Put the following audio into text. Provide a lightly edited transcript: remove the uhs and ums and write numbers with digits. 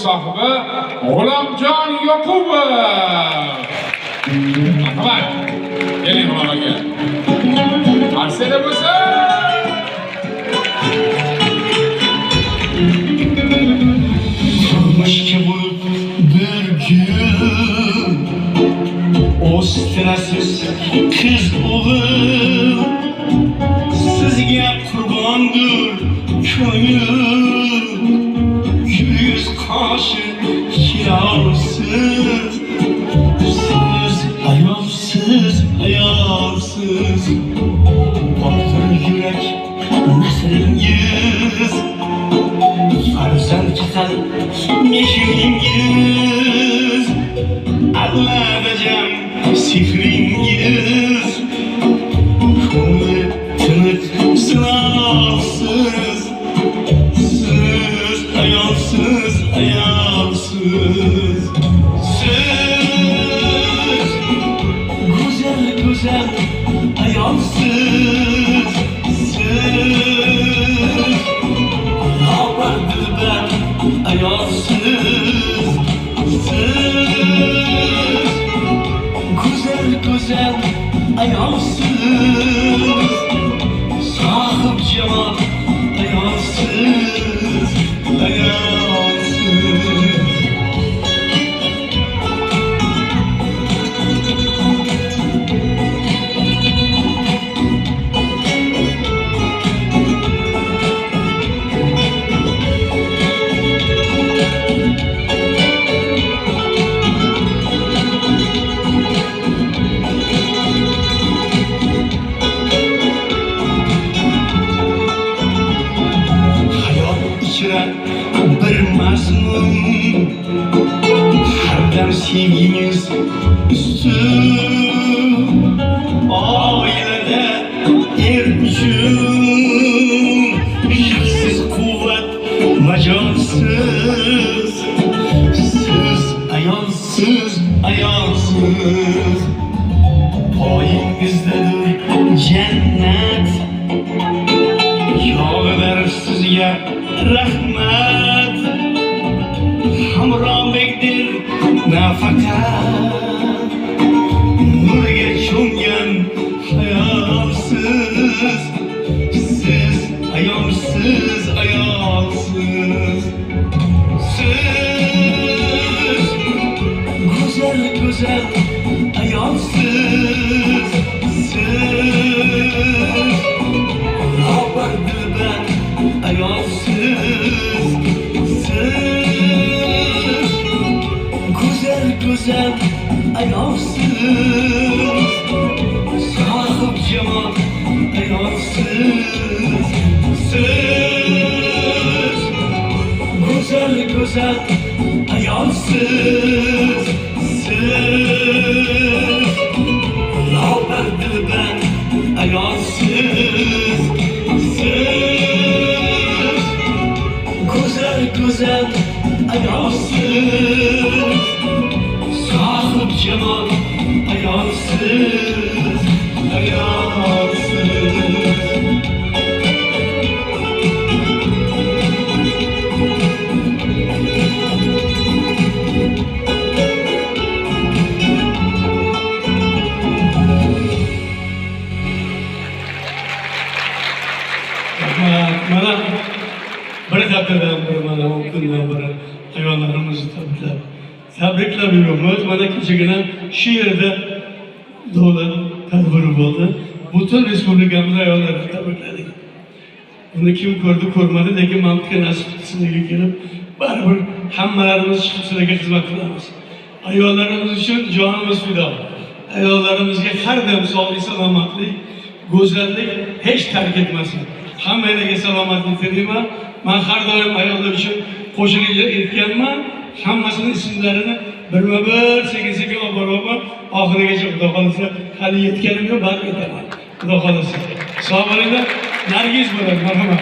sohibi G'ulomjon Yoqubov. Marhamat. Keling G'ulomga. Arsada bo'lsa. Turmushga bo'lib bir kun o'stirasiz qiz o'g'il, sizga qurbondir ko'ngil. Yuz qoshi kiyolsiz, siz ayolsiz, ayolsiz. Botir yurak nasringiz, farzand chiqar mehringiz, allabajam sehringiz. Ko'ngli tiniq sinolsiz, siz ayolsiz, ayolsiz. Siz go'zal, go'zal ayolsiz. Siz lobar dilbar ayolsiz. Siz go'zal, go'zal ayolsiz. Sohib jamol ayolsiz, ayolsiz. Bir mazmun, hardam sevginiz ustun. Oilada er uchun shaksiz quvvat majolsiz. Siz ayolsiz, ayolsiz. Poyingizdadir jannat, yog'ilar sizga rahmat. Hamrohbekdir nafaqat, nurga cho'mgan hayolsiz. Siz ayolsiz, ayolsiz. Siz go'zal, go'zal ayolsiz. Siz lobar dilbar ayolsiz. Siz go'zal, go'zal ayolsiz. Sohib jamol ayolsiz. Siz go'zal, go'zal ayolsiz. Siz lobar dilbar ayolsiz. Siz go'zal, go'zal ayolsiz. Sohib jamol ayolsiz, ayolsiz. Mana bir haftadan beri, mana 10 kundan beri ayollarimizni tabriklab yuribmiz. Mana kechagina shu yerda davlat tadbiri bo'ldi. Butun respublikamiz ayollarini tabrikladik. Buni kim ko'rdi, ko'rmadi, lekin mantiqqa nasib qilsinga kelib, baribir hammalarimiz chiqib sizlarga xizmat qilamiz. Ayollarimiz uchun jonimiz fido. Ayollarimizga har doim sog'lik, salomatlik, go'zallik hech tark etmasin. Hammalarga salomatlik tilayman. Men har doim ayollar uchun qo'shiq aytganman. Hammasini ismlarini birma-bir sekin-sekin olib boraman. Oxirigacha Xudo xolasa hali yetganim yo'q, balki aytaman. Xudo xolasa. Sog' bo'linglar. Nargiz bo'ladi, marhamat.